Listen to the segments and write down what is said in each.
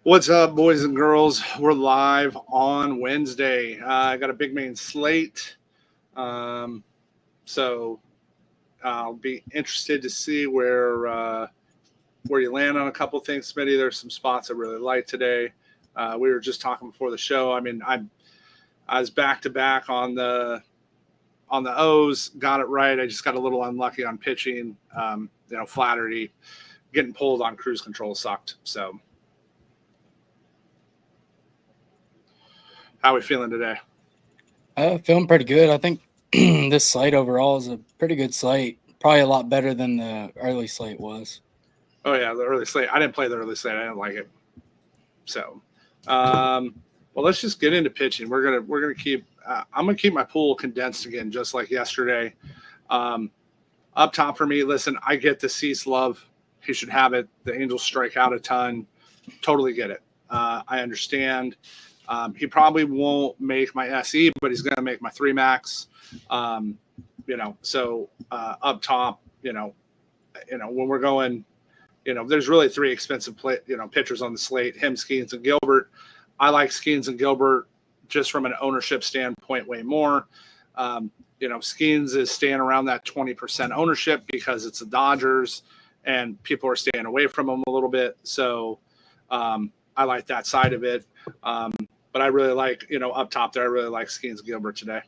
What's up, boys and girls? We're live on Wednesday. I got a big main slate, um, so I'll be interested to see where you land on a couple things, Smitty. There's some spots I really like today. We were just talking before the show. I mean, I was back to back on the O's, got it right. I just got a little unlucky on pitching. Flattery getting pulled on cruise control sucked. So. How are we feeling today? Feeling pretty good. I think this slate overall is a pretty good slate. Probably a lot better than the early slate was. Oh yeah, the early slate. I didn't play the early slate. I didn't like it. So, well, let's just get into pitching. We're gonna keep. I'm gonna keep my pool condensed again, just like yesterday. Up top for me. Listen, I get the Cease love. He should have it. The Angels strike out a ton. Totally get it. I understand. He probably won't make my SE, but he's going to make my 3 max. So up top, when we're going, there's really 3 expensive pitchers on the slate. Him, Skeens, and Gilbert. I like Skeens and Gilbert just from an ownership standpoint way more. Skeens is staying around that 20% ownership because it's the Dodgers and people are staying away from him a little bit. So I like that side of it. But I really like, up top there, I really like Skeens and Gilbert today.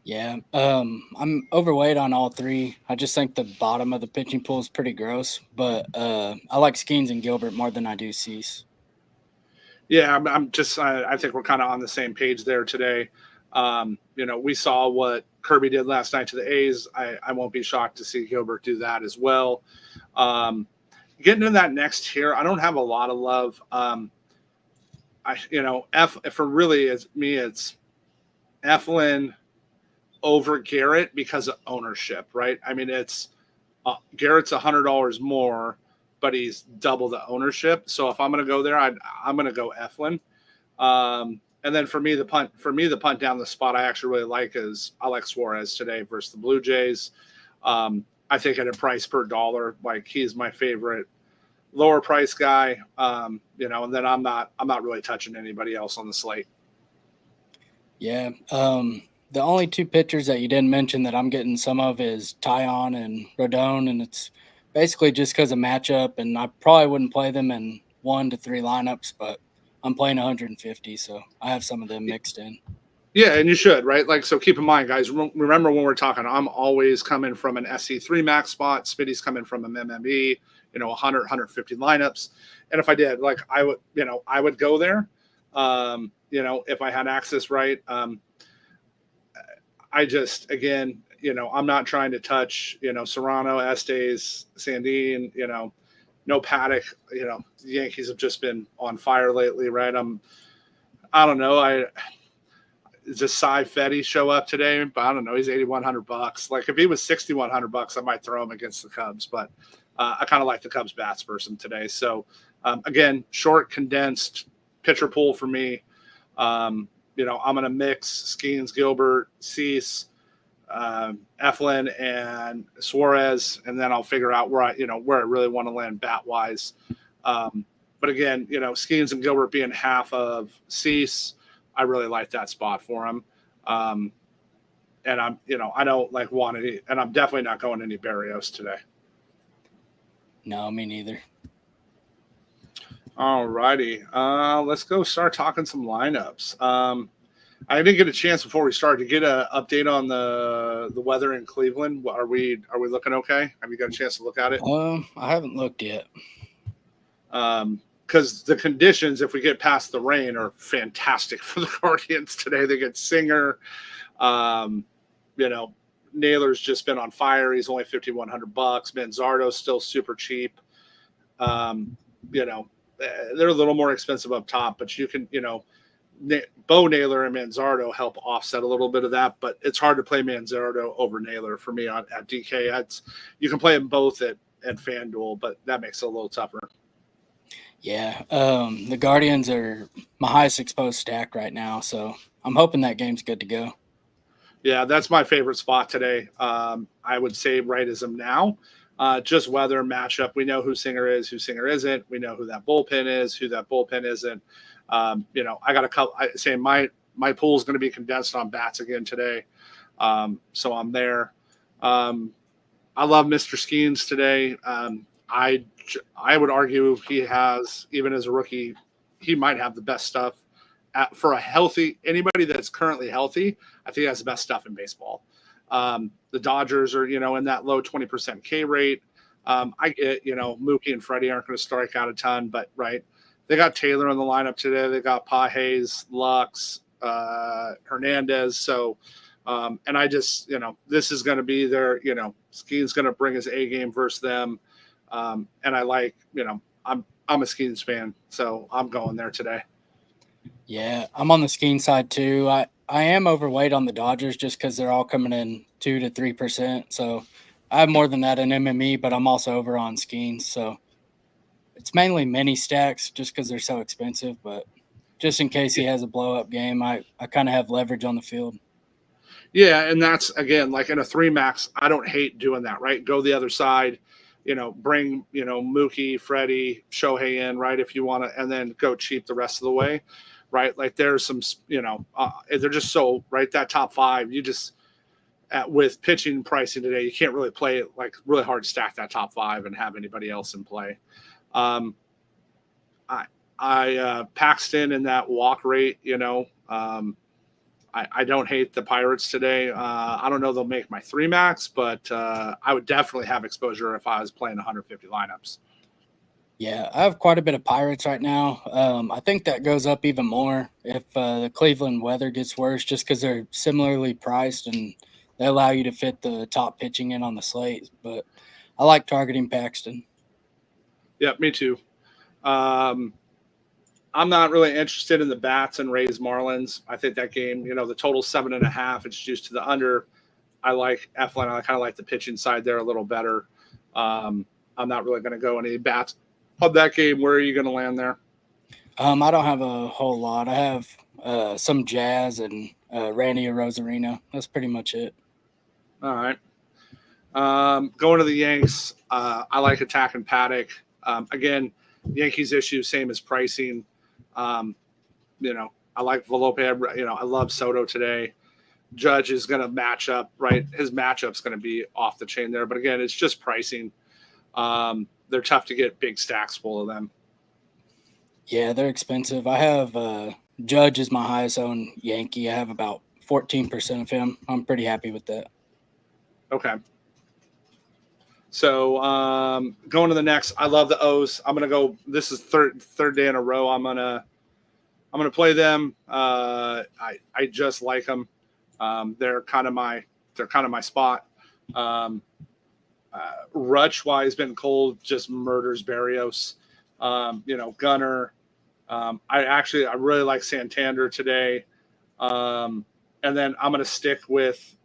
Yeah, I'm overweight on all 3. I just think the bottom of the pitching pool is pretty gross, but I like Skeens and Gilbert more than I do Cease. Yeah, I think we're kind of on the same page there today. We saw what Kirby did last night to the A's. I won't be shocked to see Gilbert do that as well. Getting to that next tier, I don't have a lot of love. For really is me, it's Eflin over Garrett because of ownership, right? I mean, it's Garrett's $100 more, but he's double the ownership. So if I'm going to go there, I'm going to go Eflin. And then for me, the punt down the spot I actually really like is I like Suarez today versus the Blue Jays. I think at a price per dollar, like he's my favorite lower price guy, and then I'm not really touching anybody else on the slate. Yeah. The only 2 pitchers that you didn't mention that I'm getting some of is Tyon and Rodon, and it's basically just because of matchup, and I probably wouldn't play them in 1 to 3 lineups, but I'm playing 150, so I have some of them mixed in. Yeah, and you should, right? Like, so keep in mind, guys, remember when we're talking, I'm always coming from an SC3 max spot. Spitty's coming from an MME, 100, 150 lineups. And if I did, like, I would go there, if I had access, right? I just, again, I'm not trying to touch, Serrano, Estes, Sandin, no Paddock, the Yankees have just been on fire lately, right? I don't know. Does Cy Fetty show up today? But I don't know. He's $8,100. Like if he was $6,100, I might throw him against the Cubs. But I kind of like the Cubs bats person today. So again, short, condensed pitcher pool for me. I'm going to mix Skeens, Gilbert, Cease, Eflin, and Suarez, and then I'll figure out where I really want to land bat wise. But again, Skeens and Gilbert being half of Cease. I really like that spot for him. And I'm, I don't want any, and I'm definitely not going any Barrios today. No, me neither. All righty. Let's go start talking some lineups. I didn't get a chance before we started to get an update on the weather in Cleveland. Are we looking okay? Have you got a chance to look at it? I haven't looked yet. Because the conditions, if we get past the rain, are fantastic for the Guardians today. They get Singer. Naylor's just been on fire. He's only $5,100. Manzardo's still super cheap. They're a little more expensive up top, but you can, Bo Naylor and Manzardo help offset a little bit of that. But it's hard to play Manzardo over Naylor for me at DK. You can play them both at FanDuel, but that makes it a little tougher. Yeah, the Guardians are my highest exposed stack right now, so I'm hoping that game's good to go. Yeah, that's my favorite spot today. I would say right as them now. Just weather matchup. We know who Singer is, who Singer isn't. We know who that bullpen is, who that bullpen isn't. I got a couple. I say my pool is going to be condensed on bats again today, so I'm there. I love Mr. Skeens today. I would argue he has, even as a rookie, he might have the best stuff for a healthy anybody that's currently healthy. I think he has the best stuff in baseball. The Dodgers are, in that low 20% K rate. I get, Mookie and Freddie aren't going to strike out a ton, but right. They got Taylor in the lineup today. They got Pages, Lux, Hernandez. So, and I just, this is going to be their, Skeen's going to bring his A game versus them. And I like, I'm a Skeens fan, so I'm going there today. Yeah, I'm on the skiing side too. I am overweight on the Dodgers just because they're all coming in 2 to 3%. So I have more than that in MME, but I'm also over on skiing. So it's mainly mini stacks just because they're so expensive. But just in case he has a blow up game, I kind of have leverage on the field. Yeah, and that's again like in a 3-max. I don't hate doing that. Right, go the other side. Bring Mookie, Freddie, Shohei in, right, if you want to, and then go cheap the rest of the way, right? Like there's some, they're just so right that top 5. You just with pitching pricing today, you can't really play it like really hard to stack that top 5 and have anybody else in play. I Paxton in that walk rate, I don't hate the Pirates today. I don't know they'll make my 3-max, but I would definitely have exposure if I was playing 150 lineups. Yeah, I have quite a bit of Pirates right now. I think that goes up even more if the Cleveland weather gets worse, just because they're similarly priced and they allow you to fit the top pitching in on the slate. But I like targeting Paxton. Yeah, me too. I'm not really interested in the bats and Rays Marlins. I think that game, the total 7.5. It's juiced to the under. I like Eflin. I kind of like the pitching side there a little better. I'm not really going to go any bats on that game. Where are you going to land there? I don't have a whole lot. I have some Jazz and Randy Rosarina. That's pretty much it. All right. Going to the Yanks, I like attacking Paddock. Again, Yankees issue, same as pricing. I like Volpe. I love Soto today. Judge is going to match up, right? His matchup's going to be off the chain there. But again, it's just pricing. They're tough to get big stacks full of them. Yeah, they're expensive. I have Judge is my highest owned Yankee. I have about 14% of him. I'm pretty happy with that. Okay. So going to the next, I love the O's. I'm gonna go. This is third day in a row. I'm gonna play them. I just like them. They're kind of my spot. Rutsch, while he's been cold, just murders Barrios. Gunner. I really like Santander today. And then I'm gonna stick with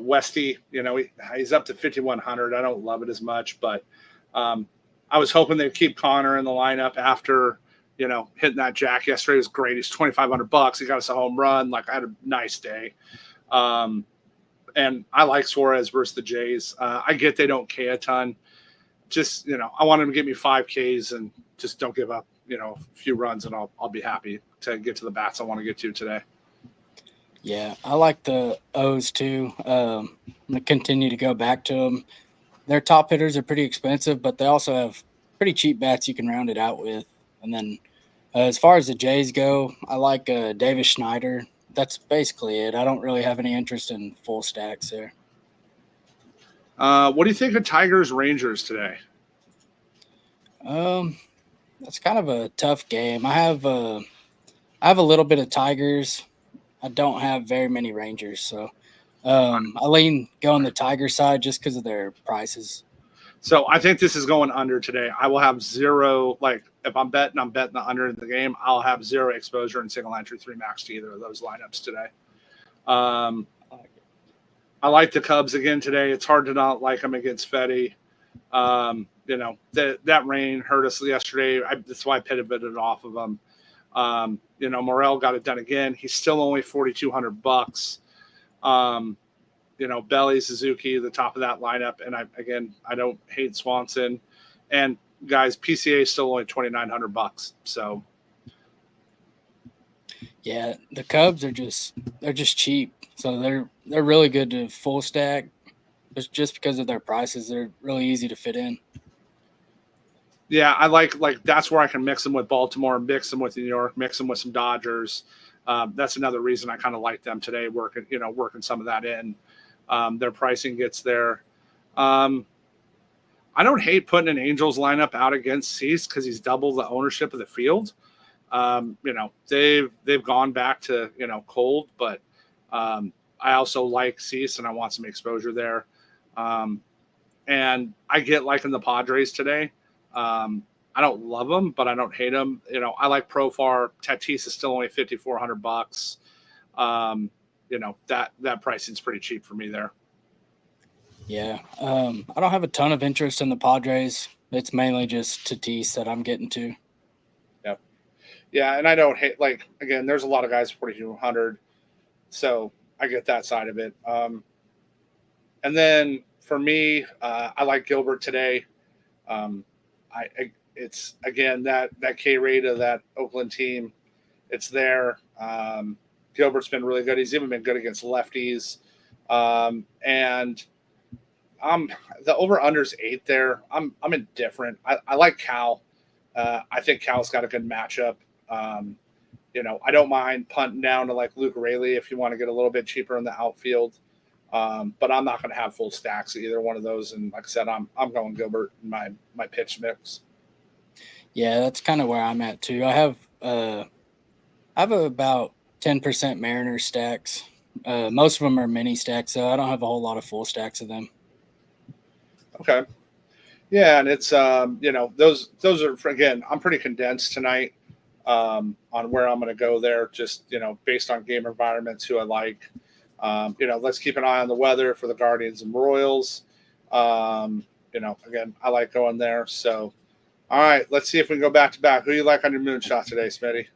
Westy, he's up to 5,100. I don't love it as much, but I was hoping they'd keep Connor in the lineup after, hitting that jack yesterday. It was great. He's $2,500. He got us a home run. Like I had a nice day. And I like Suarez versus the Jays. I get they don't K a ton. Just, I want him to give me 5Ks and just don't give up, a few runs, and I'll be happy to get to the bats I want to get to today. Yeah, I like the O's too. I'm going to continue to go back to them. Their top hitters are pretty expensive, but they also have pretty cheap bats you can round it out with. And then as far as the Jays go, I like Davis Schneider. That's basically it. I don't really have any interest in full stacks there. What do you think of Tigers Rangers today? That's kind of a tough game. I have a little bit of Tigers. I don't have very many Rangers, so I lean going the Tiger side just because of their prices. So I think this is going under today. I will have zero, if I'm betting the under in the game. I'll have zero exposure in single entry 3-max to either of those lineups today. I like the Cubs again today. It's hard to not like them against Fetty. That rain hurt us yesterday. That's why I pivoted off of them. Morel got it done again. He's still only $4,200. Belly, Suzuki, the top of that lineup. And I don't hate Swanson. And guys, PCA is still only $2,900. So yeah, the Cubs are they're just cheap. So they're really good to full stack. Just because of their prices, they're really easy to fit in. yeah, I like that's where I can mix them with Baltimore, mix them with New York, mix them with some Dodgers. That's another reason I kind of like them today, working some of that in. Their pricing gets there. I don't hate putting an Angels lineup out against Cease because he's double the ownership of the field. They've gone back to cold, but I also like Cease and I want some exposure there. And I get liking the Padres today. I don't love them, but I don't hate them. I like Profar. Tatis is still only $5,400. That pricing's pretty cheap for me there. Yeah, I don't have a ton of interest in the Padres. It's mainly just Tatis that I'm getting to. Yep. Yeah, and I don't hate again. There's a lot of guys 4,200, so I get that side of it. And then for me, I like Gilbert today. It's again that K rate of that Oakland team. It's there. Gilbert's been really good. He's even been good against lefties. And the over under's 8 there. I'm indifferent. I like Cal. I think Cal's got a good matchup. I don't mind punting down to like Luke Raley if you want to get a little bit cheaper in the outfield. But I'm not going to have full stacks of either one of those. And like I said, I'm going Gilbert in my pitch mix. Yeah, that's kind of where I'm at too. I have about 10% Mariners stacks. Most of them are mini stacks, so I don't have a whole lot of full stacks of them. Okay. Yeah, and it's those are again, I'm pretty condensed tonight on where I'm going to go there, just based on game environments, who I like. Let's keep an eye on the weather for the Guardians and Royals. Again, I like going there. So, all right, let's see if we can go back to back. Who you like on your moonshot today, Smitty?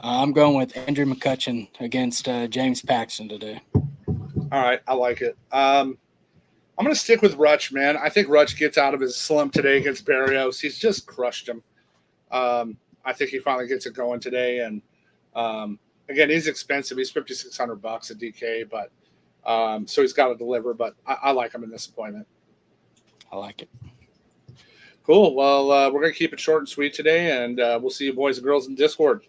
I'm going with Andrew McCutchen against James Paxton today. All right, I like it. I'm going to stick with Rutsch, man. I think Rutsch gets out of his slump today against Barrios. He's just crushed him. I think he finally gets it going today. And again, he's expensive. He's $5,600 at DK, but so he's got to deliver. But I like him in this appointment. I like it. Cool. Well, we're going to keep it short and sweet today, and we'll see you boys and girls in Discord.